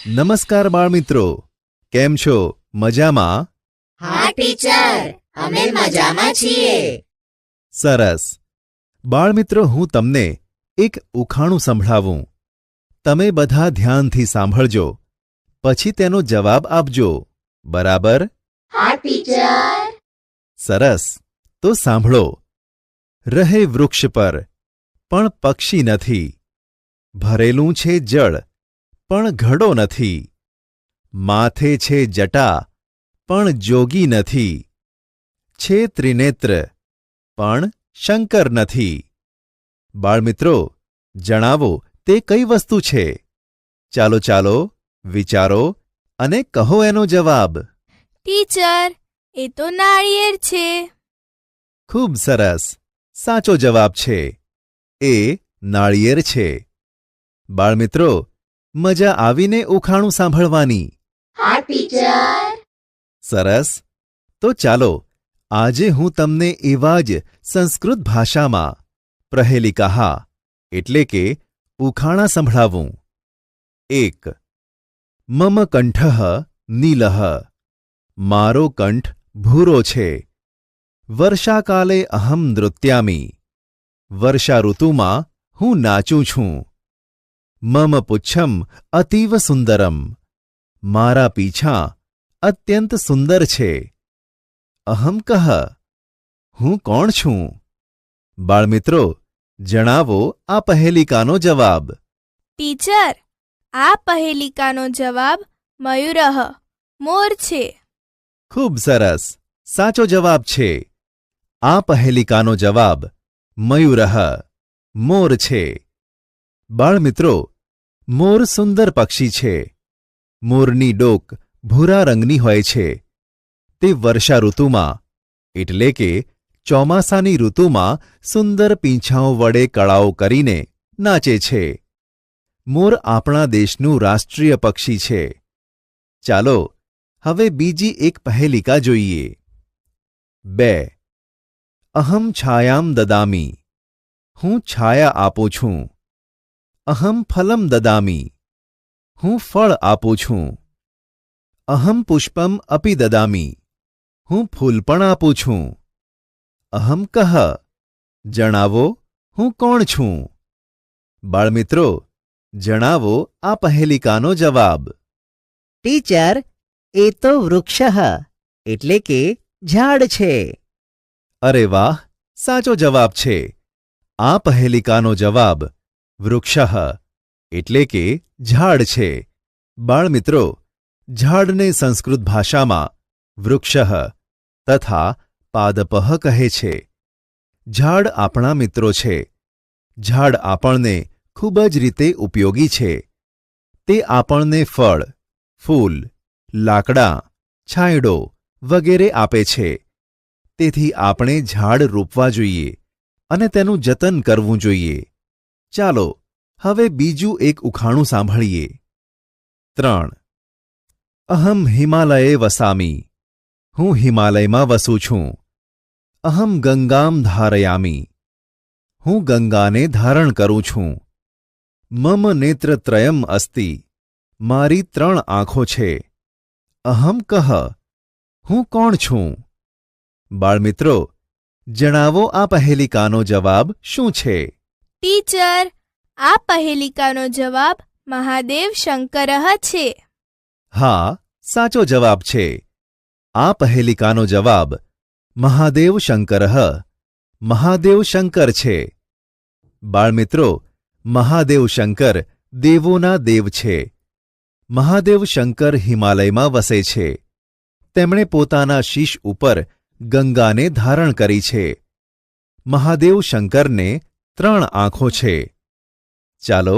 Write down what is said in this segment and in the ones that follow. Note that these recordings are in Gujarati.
નમસ્કાર બાળમિત્રો, કેમ છો? મજામાં? હા ટીચર, અમે મજામાં છીએ. સરસ. બાળમિત્રો, હું તમને એક ઉખાણું સંભળાવું. તમે બધા ધ્યાનથી સાંભળજો, પછી તેનો જવાબ આપજો. બરાબર? હા ટીચર. સરસ. તો સાંભળો. રહે વૃક્ષ પર પણ પક્ષી નથી, ભરેલું છે જળ પણ ઘડો નથી, માથે છે જટા પણ જોગી નથી, છે ત્રિનેત્ર પણ શંકર નથી. બાળમિત્રો, જણાવો તે કઈ વસ્તુ છે? ચાલો ચાલો, વિચારો અને કહો એનો જવાબ. ટીચર, એ તો નાળિયેર છે. ખૂબ સરસ. સાચો જવાબ છે. એ નાળિયેર છે. બાળમિત્રો, મજા આવીને ઉખાણું સાંભળવાની? હા ટીચર. સરસ. તો ચાલો આજે હું તમને એવા જ સંસ્કૃત ભાષામાં પ્રહેલિકાહા એટલે કે ઉખાણા સંભળાવું. 1. મમ કંઠઃ નીલઃ, મારો કંઠ ભૂરો છે. વર્ષાકાલે અહમ નૃત્યામી, વર્ષા ઋતુમાં હું નાચું છું. મમ પુચ્છમ અતીવ સુંદરમ, મારા પીછાં અત્યંત સુંદર છે. અહમ કહ, હું કોણ છું? બાળમિત્રો, જણાવો આ પહેલિકાનો જવાબ. ટીચર, આ પહેલિકાનો જવાબ મયુરઃ, મોર છે. ખૂબ સરસ. સાચો જવાબ છે. આ પહેલિકાનો જવાબ મયુરઃ, મોર છે. બાળમિત્રો, મોર સુંદર પક્ષી છે. મોરની ડોક ભૂરા રંગની હોય છે. તે વર્ષા ઋતુમાં એટલે કે ચોમાસાની ઋતુમાં સુંદર પીંછાઓ વડે કળાઓ કરીને નાચે છે. મોર આપણા દેશનું રાષ્ટ્રીય પક્ષી છે. ચાલો હવે બીજી એક પહેલિકા જોઈએ. 2. અહમ છાયામ દદામી, હું છાયા આપું છું. અહમ ફલમ દદામી, હું ફળ આપું છું. અહમ પુષ્પમ અપી દદામી, હું ફૂલ પણ આપું છું. અહમ કહ, જણાવો હું કોણ છું? બાળમિત્રો, જણાવો આ પહેલિકાનો જવાબ. ટીચર, એ તો વૃક્ષઃ એટલે કે ઝાડ છે. અરે વાહ, સાચો જવાબ છે. આ પહેલિકાનો જવાબ વૃક્ષઃ એટલે કે ઝાડ છે. બાળમિત્રો, ઝાડને સંસ્કૃત ભાષામાં વૃક્ષઃ તથા પાદપઃ કહે છે. ઝાડ આપણા મિત્રો છે. ઝાડ આપણને ખૂબ જ રીતે ઉપયોગી છે. તે આપણને ફળ, ફૂલ, લાકડાં, છાંયડો વગેરે આપે છે. તેથી આપણે ઝાડ રોપવા જોઈએ અને તેનું જતન કરવું જોઈએ. ચાલો હવે બીજું એક ઉખાણું સાંભળીએ. 3. અહમ હિમાલયે વસામી, હું હિમાલયમાં વસું છું. અહમ ગંગામ ધારયામી, હું ગંગાને ધારણ કરું છું. મમ નેત્રત્રયમ અસ્તિ, મારી 3 આંખો છે. અહમ કહ, હું કોણ છું? બાળમિત્રો, જણાવો આ પહેલિકાનો જવાબ શું છે? ટીચર, આ પહેલિકાનો જવાબ મહાદેવ શંકરઃ છે. હા, સાચો જવાબ છે. આ પહેલિકાનો જવાબ મહાદેવ શંકરઃ, મહાદેવ શંકર છે. બાળમિત્રો, મહાદેવ શંકર દેવોના દેવ છે. મહાદેવ શંકર હિમાલયમાં વસે છે. તેમણે પોતાના શીશ ઉપર ગંગાને ધારણ કરી છે. મહાદેવ શંકરને 3 આંખો છે. ચાલો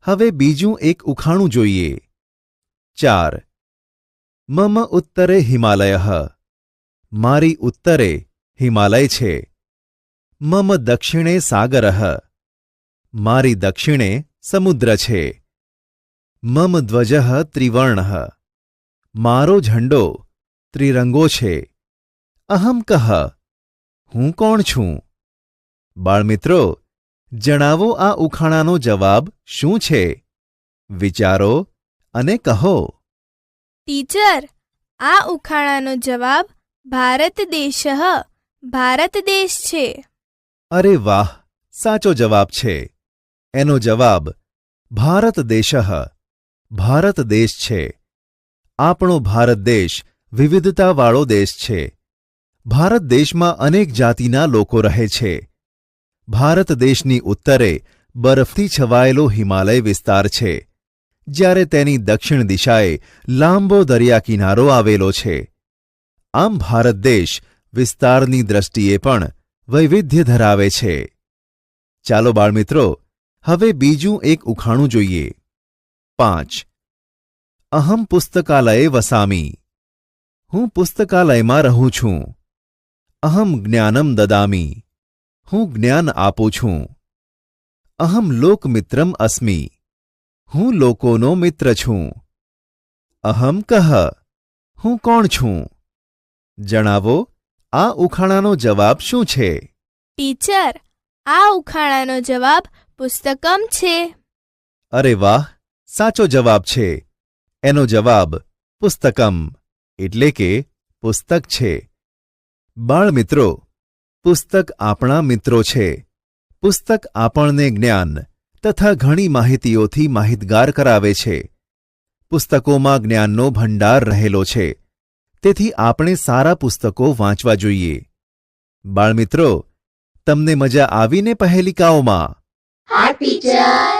હવે બીજું એક ઉખાણું જોઈએ. 4. મમ ઉત્તરે હિમાલયઃ, મારી ઉત્તરે હિમાલય છે. મમ દક્ષિણે સાગરઃ, મારી દક્ષિણે સમુદ્ર છે. મમ ધ્વજઃ ત્રિવર્ણઃ, મારો ઝંડો ત્રિરંગો છે. અહમ કહ, હું કોણ છું? બાળમિત્રો, જણાવો આ ઉખાણાનો જવાબ શું છે? વિચારો અને કહો. ટીચર, આ ઉખાણાનો જવાબ ભારત દેશ ભારત દેશ છે. અરે વાહ, સાચો જવાબ છે. એનો જવાબ ભારત દેશ ભારત દેશ છે. આપણો ભારત દેશ વિવિધતાવાળો દેશ છે. ભારત દેશમાં અનેક જાતિના લોકો રહે છે. ભારત દેશની ઉત્તરે બરફથી છવાયેલો હિમાલય વિસ્તાર છે, જ્યારે તેની દક્ષિણ દિશાએ લાંબો દરિયા કિનારો આવેલો છે. આમ ભારત દેશ વિસ્તારની દ્રષ્ટિએ પણ વૈવિધ્ય ધરાવે છે. ચાલો બાળમિત્રો, હવે બીજું એક ઉખાણું જોઈએ. 5. અહમ પુસ્તકાલયે વસામી. હું પુસ્તકાલયમાં રહું છું. અહમ જ્ઞાનમ દદામી. હું જ્ઞાન આપું છું. અહમ લોકમિત્રમ અસ્મી. હું લોકોનો મિત્ર છું. અહમ કહ. હું કોણ છું? જણાવો, આ ઉખાણાનો જવાબ શું છે? ટીચર, આ ઉખાણાનો જવાબ પુસ્તકમ છે. અરે વાહ, સાચો જવાબ છે. એનો જવાબ પુસ્તકમ એટલે કે પુસ્તક છે. બાળમિત્રો, પુસ્તક આપણા મિત્રો છે. પુસ્તક આપણને જ્ઞાન તથા ઘણી માહિતીઓથી માહિતગાર કરાવે છે. પુસ્તકોમાં જ્ઞાનનો ભંડાર રહેલો છે. તેથી આપણે સારા પુસ્તકો વાંચવા જોઈએ. બાળમિત્રો, તમને મજા આવીને પહેલિકાઓમાં? હા ટીચર.